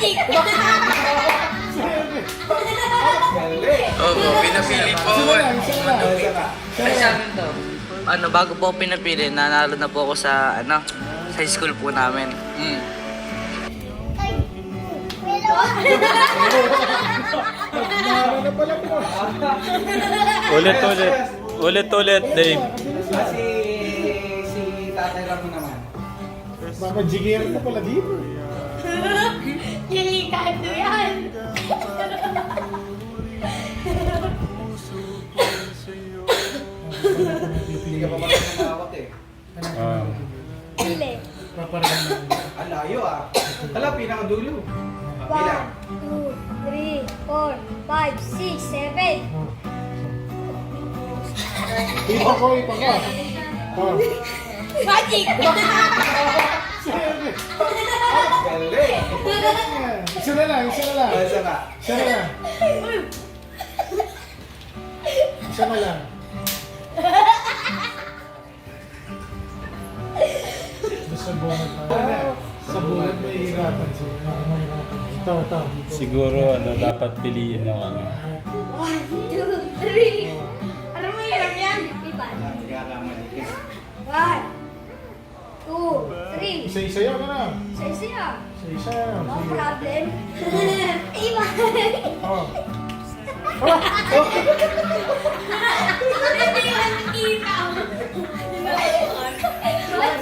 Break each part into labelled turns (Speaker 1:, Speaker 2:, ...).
Speaker 1: Magic!
Speaker 2: Oo, pinapili po ako.
Speaker 3: Ay, sa amin to. Ano, bago po ako pinapili, nanalo na po ako sa, ano, sa school po namin.
Speaker 4: Ulit, Dave.
Speaker 2: Si Tatay Ramo naman.
Speaker 5: Mama Jigger na pala dito.
Speaker 1: Kilikan ko yan!
Speaker 2: Hindi ka pa pala nakakawat eh.
Speaker 1: Pili.
Speaker 5: Paparan na.
Speaker 2: Ang layo ah. Hala, pinakadulo.
Speaker 1: 1, 2, 3, 4, 5, 6, 7.
Speaker 5: Ipa ko. Oh.
Speaker 1: Magic!
Speaker 2: Galing.
Speaker 5: Isa na lang.
Speaker 2: Isa ka.
Speaker 5: Isa na lang. Sa bungat na. Sa bungat may hirapan siya. Ito.
Speaker 4: Siguro dapat piliin ng
Speaker 1: 1, 2, 3. Ano mo hirap yan? Iba.
Speaker 2: Nagkakamali ka.
Speaker 1: 1, 2, 3.
Speaker 5: Isa-isa yun, ano?
Speaker 1: Isa-isa yan.
Speaker 5: Isa-isa.
Speaker 1: No
Speaker 5: Sige.
Speaker 1: problem. Iba.
Speaker 5: Oh.
Speaker 1: Hindi ko nakikita.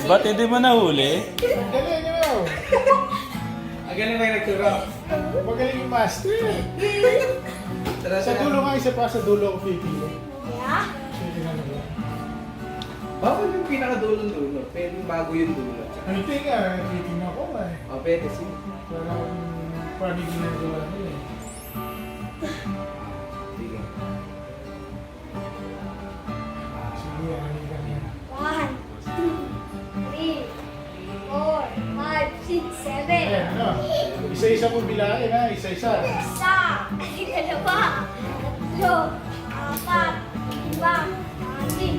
Speaker 4: Ba't hindi mo nahuli?
Speaker 5: Galing, ano?
Speaker 2: Ang galing may nagturo.
Speaker 5: Magaling yung master. Sa dulo nga, isa pa sa dulo ko pipili.
Speaker 1: Yeah?
Speaker 5: Sige na lang.
Speaker 2: Bawal yung pinakadulong dulo. Pwede bago yung dulo.
Speaker 5: Ano ito nga, titignan ko nga eh.
Speaker 2: O, pwede siya.
Speaker 5: Parang paano ginagawa nila eh.
Speaker 2: Sige.
Speaker 5: Sige, ano yan.
Speaker 1: 1, 2, 3, 4, 5, 6, 7.
Speaker 5: Ayan, ano? Isa-isa po bilain ha, isa-isa.
Speaker 1: Isa, dalawa, tatlo, apat, lima, anim.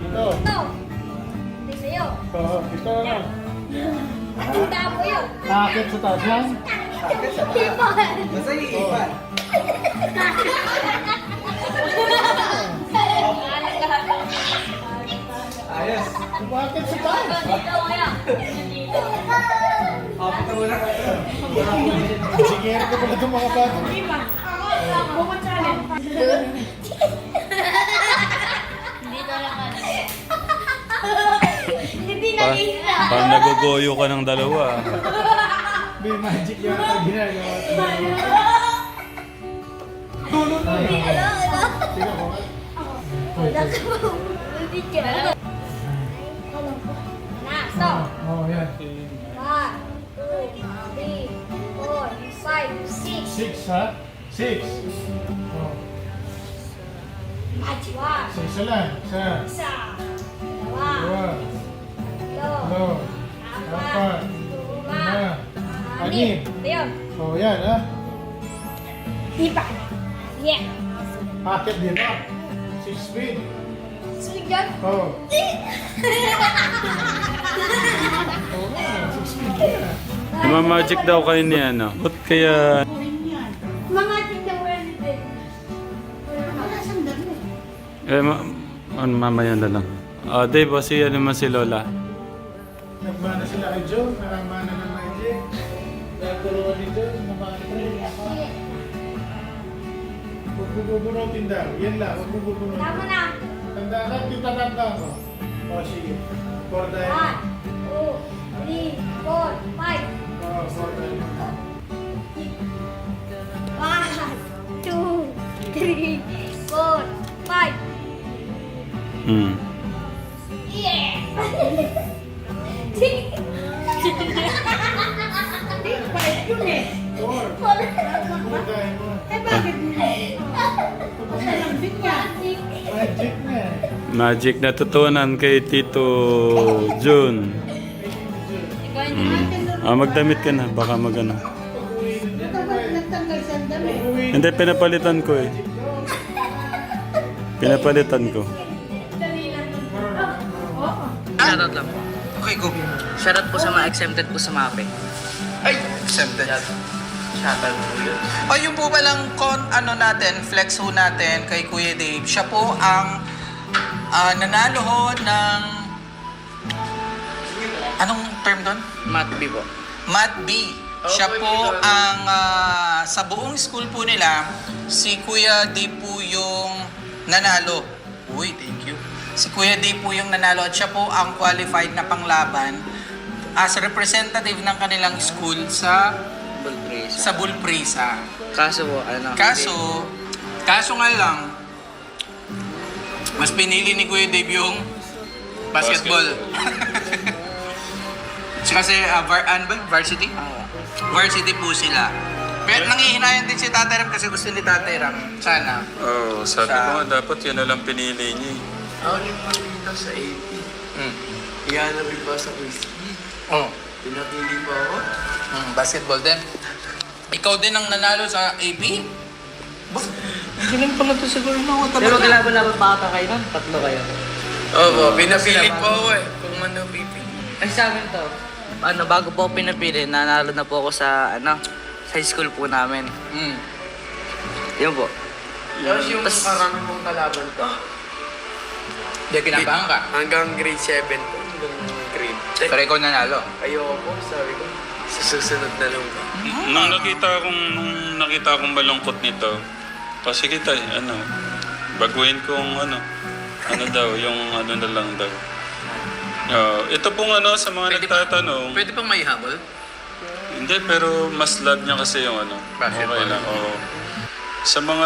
Speaker 5: Ito.
Speaker 1: Ito. Hindi sa'yo.
Speaker 5: Ito, ano?
Speaker 1: Ang damo yun.
Speaker 5: Nakakit sa taas yan.
Speaker 1: Iba.
Speaker 2: Basta yung ipan. Ayos.
Speaker 5: Nakakit sa taas.
Speaker 2: Kapit mo na ka.
Speaker 5: Sige, ko pala itong mga bata.
Speaker 1: Hindi nakita.
Speaker 4: Parang nagugoyo ka ng dalawa.
Speaker 5: May magic yan ang ginagawa. Tulog na yan. Tingnan ko nga.
Speaker 1: Wala ka mo. Video. Na, stop.
Speaker 5: Oh, yan.
Speaker 1: 1, 2, 3, 4, 5, 6.
Speaker 5: 6 ha? 6. Oh.
Speaker 1: Magic. 1,
Speaker 5: Isa lang. Isa.
Speaker 1: isa, dalawa,
Speaker 5: Dalawa.
Speaker 1: tatlo,
Speaker 5: Tatlo.
Speaker 1: apat,
Speaker 5: Lima.
Speaker 1: lima,
Speaker 5: Anim.
Speaker 1: Ito yun.
Speaker 5: Oh, yan ha?
Speaker 1: Iba. Yeah.
Speaker 5: Packet din ha? 6 feet.
Speaker 1: Speak yan.
Speaker 5: Oh. Oo nga, 6 feet yan.
Speaker 4: Namamagic daw kayo ni ano. Ba't kaya...
Speaker 1: Mga tingnan mo yan din. Wala siyang dami.
Speaker 4: Mamaya na lang. Dave, si ano naman si Lola?
Speaker 5: Nagmana sila kay Joe, naramana ng magic. Dahil turuan ni Joe, namana rin. Huwag mo bubunutin daw. Yan lang, huwag mo bubunutin.
Speaker 1: Tama na.
Speaker 5: Tanda ka, titatanda ko. O, sige. For the...
Speaker 1: 1, 2, 3, 4, 5.
Speaker 5: Oh, for the...
Speaker 1: 1, 2, 3, 4, 5. Yeah!
Speaker 5: Four. Budahin mo. Magic na eh.
Speaker 4: Magic na tutunan kay Tito June. Magdamit ka na. Baka magano. Hindi, pinapalitan ko eh. Pinapalitan ko.
Speaker 3: Shoutout lang po.
Speaker 2: Okay, go.
Speaker 3: Shoutout po sa mga exempted po sa MAPE.
Speaker 2: Ay! Exempted.
Speaker 3: Shuttle po yun.
Speaker 6: O yung po palang flex ho natin kay Kuya Dave, siya po ang nanalo ho ng, anong term doon?
Speaker 3: Mat B po.
Speaker 6: Mat B. Siya po ang, sa buong school po nila, si Kuya Dave po yung nanalo. Uy, thank you. Si Kuya Dave po yung nanalo at siya po ang qualified na panglaban as representative ng kanilang school sa
Speaker 3: Bulpresa.
Speaker 6: Bulpresa.
Speaker 3: Kaso po, ano?
Speaker 6: Kaso nga lang, mas pinili ni Kuya Dave yung basketball. Kasi varsity? Varsity po sila. Pero nangihinayan din si Tatay Ram kasi gusto ni Tatay Ram. Sana.
Speaker 4: Oh, sabi ko nga, dapat yun na lang pinili niya eh.
Speaker 7: Ako yung pangita sa AP. Iyanapin pa sa Whiskey.
Speaker 6: Oh.
Speaker 7: Pinapili pa ako.
Speaker 6: Basketball din. Ikaw din ang nanalo sa AP? Ang galing pala to siguro mga
Speaker 3: Pero kalaban-laban pa ata kayo nun? Tatlo kayo.
Speaker 7: Oo, pinapili pa ako eh. Kung ano PP.
Speaker 3: Ay sa amin to, bago po ako pinapili, nanalo na po ako sa, sa high school po namin. Yun po.
Speaker 7: Tapos yung karami mong kalaban to.
Speaker 6: Hindi, kinabahan ka.
Speaker 7: Hanggang grade 7 po. Hanggang grade 10.
Speaker 6: Pero ikaw nanalo.
Speaker 7: Ayoko po, sabi ko. Sa susunod na lang ba?
Speaker 4: Nung nakita akong malungkot nito, sige tayo, baguhin kong daw, yung na lang daw. Ito pong sa mga
Speaker 6: Pwede ba?
Speaker 7: Oh.
Speaker 4: nagtatanong,
Speaker 6: Pwede pang may habol?
Speaker 4: hindi, pero mas love niya kasi yung
Speaker 6: Basketball.
Speaker 4: Okay lang, oo. Sa mga